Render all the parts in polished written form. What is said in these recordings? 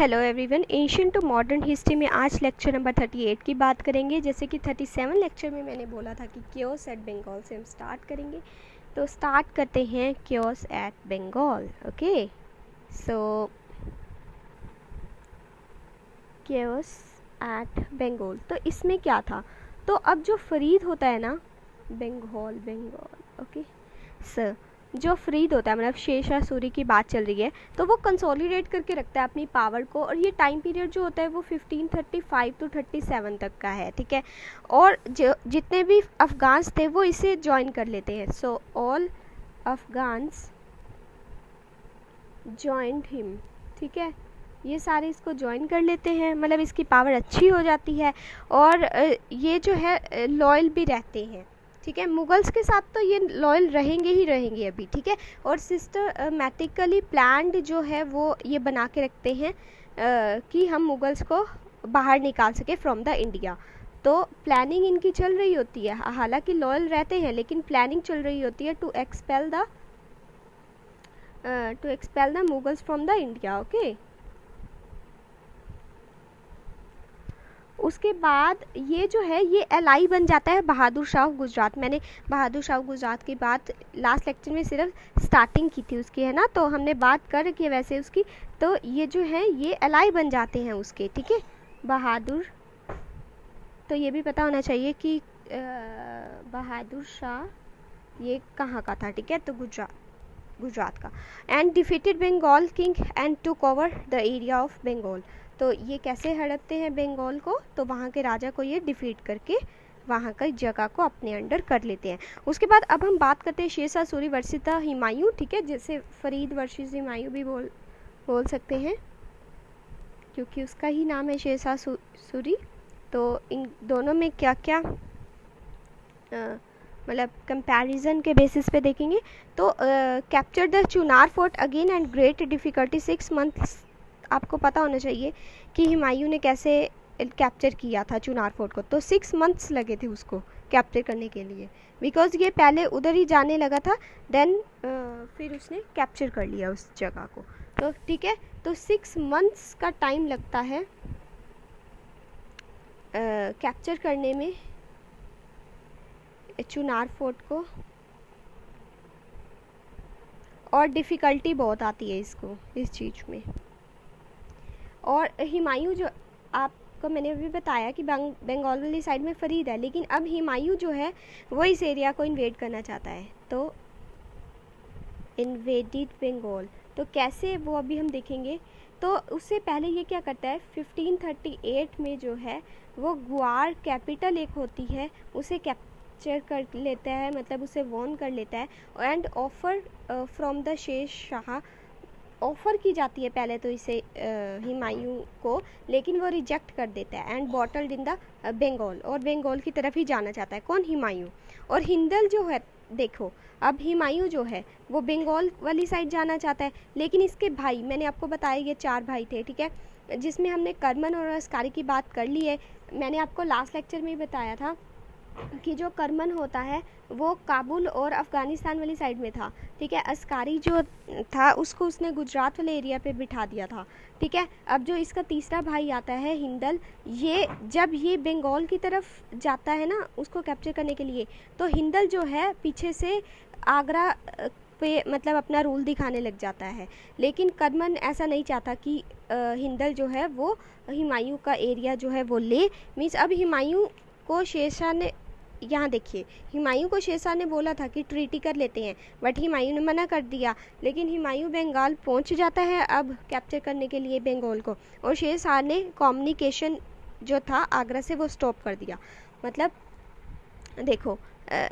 Hello everyone, ancient to modern history में आज lecture number 38 की बात करेंगे। जैसे कि 37 लेक्चर में मैंने बोला था कि क्योस एट बंगाल से हम स्टार्ट करेंगे, तो स्टार्ट करते हैं क्योस एट बंगाल। ओके, सो क्योस एट बंगाल, तो इसमें क्या था, तो अब जो फरीद होता है ना, बंगाल, ओके सर, जो फरीद होता है मतलब शेरशाह सूरी की बात चल रही है, तो वो कंसोलिडेट करके रखता है अपनी पावर को। और ये टाइम पीरियड जो होता है वो 1535 टू 37 तक का है, ठीक है। और जो जितने भी अफगान्स थे वो इसे ज्वाइन कर लेते हैं। So all Afghans joined him, ठीक है, ये सारे इसको ज्वाइन कर लेते हैं, मतलब इसकी पावर अच्छी हो जाती है और ये जो है लॉयल भी रहते हैं, ठीक है। मुगल्स के साथ तो ये लॉयल रहेंगे ही रहेंगे अभी, ठीक है। और सिस्टमैटिकली प्लान्ड जो है वो ये बना के रखते हैं कि हम मुगल्स को बाहर निकाल सके फ्रॉम द इंडिया। तो प्लानिंग इनकी चल रही होती है, हालांकि लॉयल रहते हैं लेकिन प्लानिंग चल रही होती है to expel the Mughals from the India. Okay, उसके बाद ये जो है ये एलाई बन जाता है बहादुर शाह ऑफ गुजरात। मैंने बहादुर शाह ऑफ गुजरात की बात लास्ट लेक्चर में सिर्फ स्टार्टिंग की थी उसकी, है ना, तो हमने बात कर रखी है वैसे उसकी। तो ये जो है ये एलाई बन जाते हैं उसके, ठीक है, बहादुर। तो ये भी पता होना चाहिए कि बहादुर शाह ये कहाँ का था, ठीक है, तो गुजरात का। And defeated Bengal king and took over the area of Bengal. तो ये कैसे हड़पते हैं बंगाल को, तो वहाँ के राजा को ये डिफीट करके वहाँ की जगह को अपने अंडर कर लेते हैं। उसके बाद अब हम बात करते हैं शेरशाह सूरी वर्सेस हुमायूं, ठीक है, जैसे फरीद वर्सेस हुमायूं भी बोल सकते हैं क्योंकि उसका ही नाम है शेरशाह सूरी। तो इन दोनों में क्या क्या मतलब कंपैरिजन के बेसिस पे देखेंगे तो capture the Chunar fort again and great difficulty 6 months. आपको पता होना चाहिए कि हुमायूं ने कैसे कैप्चर किया था चुनार फोर्ट को, तो 6 मंथ्स लगे थे उसको कैप्चर करने के लिए, बिकॉज ये पहले उधर ही जाने लगा था, देन फिर उसने कैप्चर कर लिया उस जगह को। तो ठीक है, तो 6 मंथ्स का टाइम लगता है कैप्चर करने में चुनार फोर्ट को, और डिफ़िकल्टी बहुत आती है इसको इस चीज़ में। और हुमायूं जो आपको मैंने अभी बताया कि बंगाल वाली साइड में फरीद है, लेकिन अब हुमायूं जो है वो इस एरिया को इन्वेड करना चाहता है, तो इन्वेडेड बंगाल। तो कैसे वो अभी हम देखेंगे। तो उससे पहले ये क्या करता है, 1538 में जो है वो ग्वार कैपिटल एक होती है उसे कैप्चर कर लेता है, मतलब उसे वॉर्न कर लेता है। And offer from the Sher Shah, offer की जाती है पहले तो इसे हुमायूं को, लेकिन वो रिजेक्ट कर देता है। And bottled in the Bengal, और बंगाल की तरफ ही जाना चाहता है कौन, हुमायूं। और हिंदल जो है, देखो अब हुमायूं जो है वो बंगाल वाली साइड जाना चाहता है, लेकिन इसके भाई, मैंने आपको बताया ये 4 भाई थे, ठीक है, जिसमें हमने करमन और अस्कारी की बात कर ली है। मैंने आपको लास्ट लेक्चर में ही बताया था कि जो करमन होता है वो काबुल और अफ़गानिस्तान वाली साइड में था, ठीक है। अस्कारी जो था उसको उसने गुजरात वाले एरिया पे बिठा दिया था, ठीक है। अब जो इसका तीसरा भाई आता है हिंदल, ये जब ये बंगाल की तरफ जाता है ना उसको कैप्चर करने के लिए, तो हिंदल जो है पीछे से आगरा पे मतलब अपना रूल दिखाने लग जाता है। लेकिन करमन ऐसा नहीं चाहता कि हिंदल जो है वो हुमायूं का एरिया जो है वो ले। मीन्स अब हुमायूं को शेरशाह ने, यहाँ देखिए, हुमायूं को शेरशाह ने बोला था कि ट्रीटी कर लेते हैं, बट हुमायूं ने मना कर दिया। लेकिन हुमायूं बंगाल पहुंच जाता है अब कैप्चर करने के लिए बंगाल को, और शेरशाह ने कम्युनिकेशन जो था आगरा से वो स्टॉप कर दिया। मतलब देखो,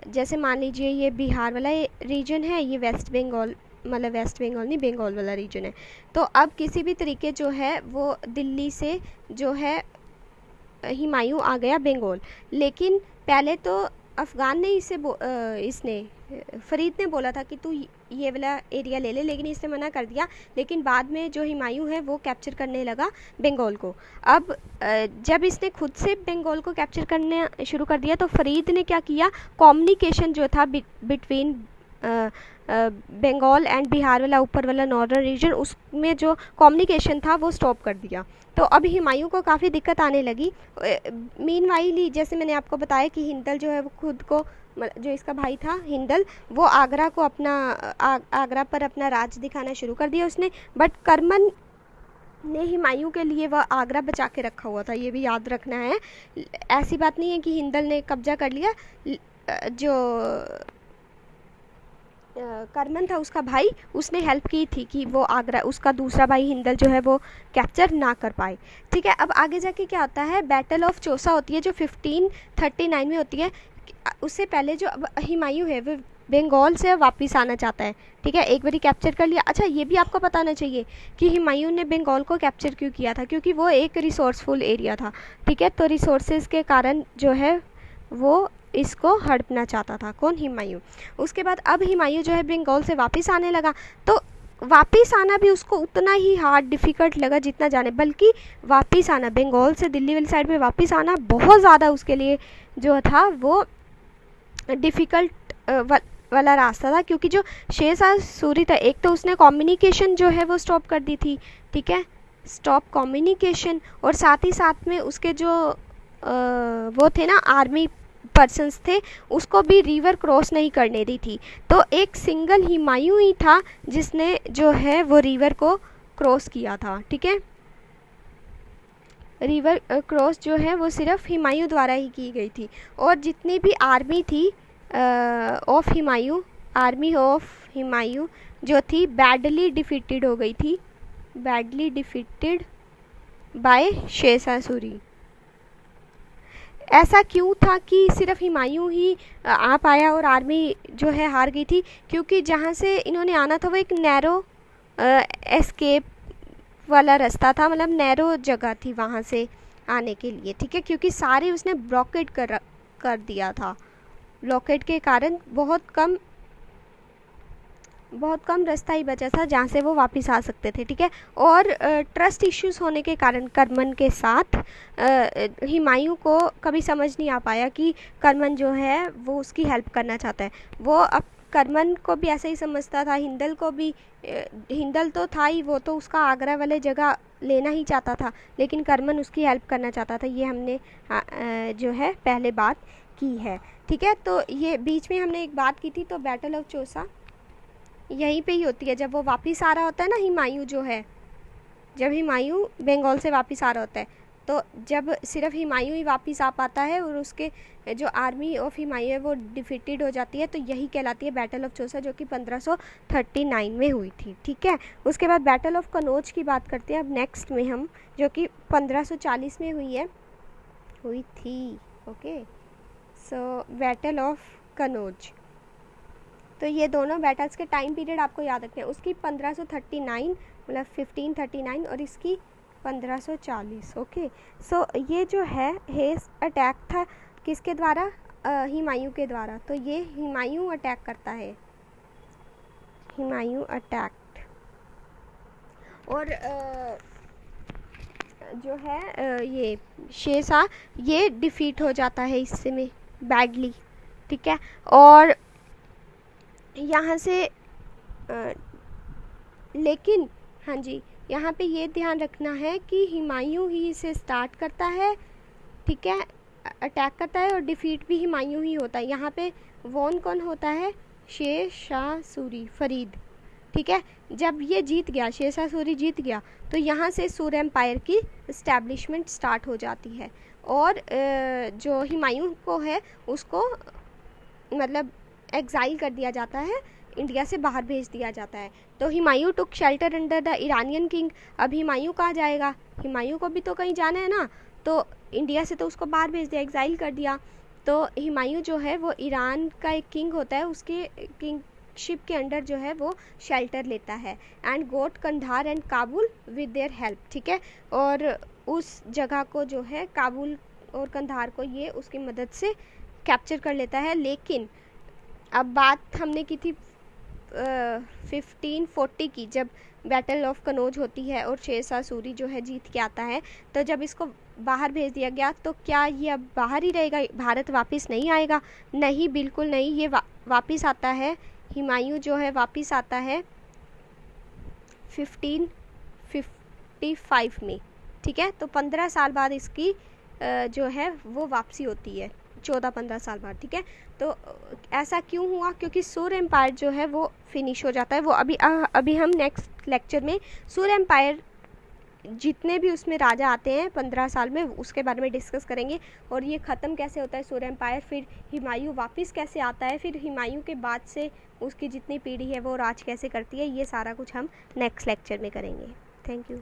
जैसे मान लीजिए ये बिहार वाला रीजन है, ये वेस्ट बंगाल, मतलब वेस्ट बंगाल नहीं, बंगाल वाला रीजन है। तो अब किसी भी तरीके जो है वो दिल्ली से जो है हुमायूं आ गया बंगाल, लेकिन पहले तो अफ़गान ने इसने फरीद ने बोला था कि तू ये वाला एरिया ले ले, लेकिन इसने मना कर दिया। लेकिन बाद में जो हुमायूं है वो कैप्चर करने लगा बंगाल को। अब जब इसने खुद से बंगाल को कैप्चर करना शुरू कर दिया, तो फरीद ने क्या किया, कम्युनिकेशन जो था बिटवीन बंगाल एंड बिहार वाला ऊपर वाला नॉर्दर्न रीजन, उसमें जो कम्युनिकेशन था वो स्टॉप कर दिया। तो अब हुमायूं को काफ़ी दिक्कत आने लगी। मीनवाइल जैसे मैंने आपको बताया कि हिंदल जो है वो खुद को, जो इसका भाई था हिंदल, वो आगरा को अपना आगरा पर अपना राज दिखाना शुरू कर दिया उसने। बट करमन ने हुमायूं के लिए वह आगरा बचा के रखा हुआ था, ये भी याद रखना है। ऐसी बात नहीं है कि हिंदल ने कब्जा कर लिया। जो करमन था उसका भाई, उसने हेल्प की थी कि वो आगरा, उसका दूसरा भाई हिंदल जो है वो कैप्चर ना कर पाए। ठीक है, अब आगे जाके क्या होता है, बैटल ऑफ चौसा होती है जो 1539 में होती है। उससे पहले जो हुमायूं है वो बंगाल से वापस आना चाहता है। ठीक है, एक बारी कैप्चर कर लिया। अच्छा, ये भी आपको बताना चाहिए कि हुमायूं ने बंगाल को कैप्चर क्यों किया था, क्योंकि वो एक रिसोर्सफुल एरिया था। ठीक है, तो रिसोर्सेज के कारण जो है वो इसको हड़पना चाहता था। कौन? हुमायूं। उसके बाद अब हुमायूं जो है बंगाल से वापस आने लगा, तो वापस आना भी उसको उतना ही हार्ड डिफ़िकल्ट लगा जितना जाने, बल्कि वापस आना बंगाल से दिल्ली वाली साइड में वापस आना बहुत ज़्यादा उसके लिए जो था वो डिफ़िकल्ट वाला रास्ता था। क्योंकि जो शेरशाह सूरी था, एक तो उसने कम्युनिकेशन जो है वो स्टॉप कर दी थी। ठीक है, स्टॉप कम्युनिकेशन, और साथ ही साथ में उसके जो वो थे ना आर्मी पर्सन्स थे, उसको भी रिवर क्रॉस नहीं करने दी थी। तो एक सिंगल हुमायूं ही था जिसने जो है वो रिवर को क्रॉस किया था। ठीक है, रिवर क्रॉस जो है वो सिर्फ हुमायूं द्वारा ही की गई थी। और जितनी भी आर्मी थी of Humayun, army of Humayun जो थी बैडली डिफीटेड हो गई थी, badly defeated by Sher Shah Suri. ऐसा क्यों था कि सिर्फ हुमायूं ही आ पाया और आर्मी जो है हार गई थी? क्योंकि जहाँ से इन्होंने आना था वो एक नैरो एस्केप वाला रास्ता था, मतलब नैरो जगह थी वहाँ से आने के लिए। ठीक है, क्योंकि सारे उसने ब्लॉकेड कर दिया था। ब्लॉकेड के कारण बहुत कम रास्ता ही बचा था जहाँ से वो वापस आ सकते थे। ठीक है, और ट्रस्ट इश्यूज होने के कारण करमन के साथ हुमायूं को कभी समझ नहीं आ पाया कि करमन जो है वो उसकी हेल्प करना चाहता है। वो अब करमन को भी ऐसा ही समझता था, हिंदल को भी। हिंदल तो था ही, वो तो उसका आगरा वाले जगह लेना ही चाहता था, लेकिन करमन उसकी हेल्प करना चाहता था। ये हमने जो है पहले बात की है। ठीक है, तो ये बीच में हमने एक बात की थी, तो बैटल ऑफ चौसा यहीं पे ही होती है जब वो वापस आ रहा होता है ना हुमायूं जो है, जब हुमायूं बंगाल से वापस आ रहा होता है, तो जब सिर्फ हुमायूं ही वापस आ पाता है और उसके जो आर्मी ऑफ हुमायूं है वो डिफीटेड हो जाती है, तो यही कहलाती है बैटल ऑफ चौसा, जो कि 1539 में हुई थी। ठीक है, उसके बाद बैटल ऑफ कनौज की बात करते हैं अब नेक्स्ट में हम, जो कि 1540 में हुई थी। Okay, so battle of Kannauj, तो ये दोनों बैटल्स के टाइम पीरियड आपको याद रखने हैं। उसकी 1539 मतलब 1539 और इसकी 1540। ओके, सो ये जो है हेस अटैक था किसके द्वारा? हुमायूं के द्वारा। तो ये हुमायूं अटैक करता है, हुमायूं अटैक्ट, और जो है ये शेरशाह ये डिफीट हो जाता है इससे में बैडली। ठीक है, और यहाँ से लेकिन हाँ जी, यहाँ पे ये ध्यान रखना है कि हुमायूं ही इसे स्टार्ट करता है। ठीक है, अटैक करता है और डिफीट भी हुमायूं ही होता है। यहाँ पे वॉन कौन होता है? शेरशाह सूरी, फरीद। ठीक है, जब ये जीत गया, शेरशाह सूरी जीत गया, तो यहाँ से सूर एम्पायर की इस्टेब्लिशमेंट स्टार्ट हो जाती है। और जो हुमायूं को है उसको मतलब एग्जाइल कर दिया जाता है, इंडिया से बाहर भेज दिया जाता है। तो Humayun took shelter under the Iranian king. अब हुमायूं कहाँ जाएगा? हुमायूं को भी तो कहीं जाना है ना, तो इंडिया से तो उसको बाहर भेज दिया, एग्जाइल कर दिया। तो हुमायूं जो है वो ईरान का एक किंग होता है, उसके किंगशिप के अंडर जो है वो शेल्टर लेता है, and got Kandahar and Kabul with their help. ठीक है, और उस जगह को जो है काबुल और कंधार को ये उसकी मदद से कैप्चर कर लेता है। लेकिन अब बात हमने की थी 1540 की, जब बैटल ऑफ कनौज होती है और शेरशाह सूरी जो है जीत के आता है, तो जब इसको बाहर भेज दिया गया, तो क्या ये अब बाहर ही रहेगा, भारत वापस नहीं आएगा? नहीं, बिल्कुल नहीं, ये वापस आता है हुमायूं जो है वापस आता है 1555 में, ठीक है। तो 15 साल बाद इसकी जो है वो वापसी होती है, 14-15 साल बाद, ठीक है। तो ऐसा क्यों हुआ? क्योंकि सूर्य एम्पायर जो है वो फिनिश हो जाता है। वो अभी हम नेक्स्ट लेक्चर में सूर्य एम्पायर जितने भी उसमें राजा आते हैं 15 साल में, उसके बारे में डिस्कस करेंगे। और ये ख़त्म कैसे होता है सूर्य एम्पायर, फिर हुमायूं वापस कैसे आता है, फिर हुमायूं के बाद से उसकी जितनी पीढ़ी है वो राज कैसे करती है, ये सारा कुछ हम नेक्स्ट लेक्चर में करेंगे। Thank you.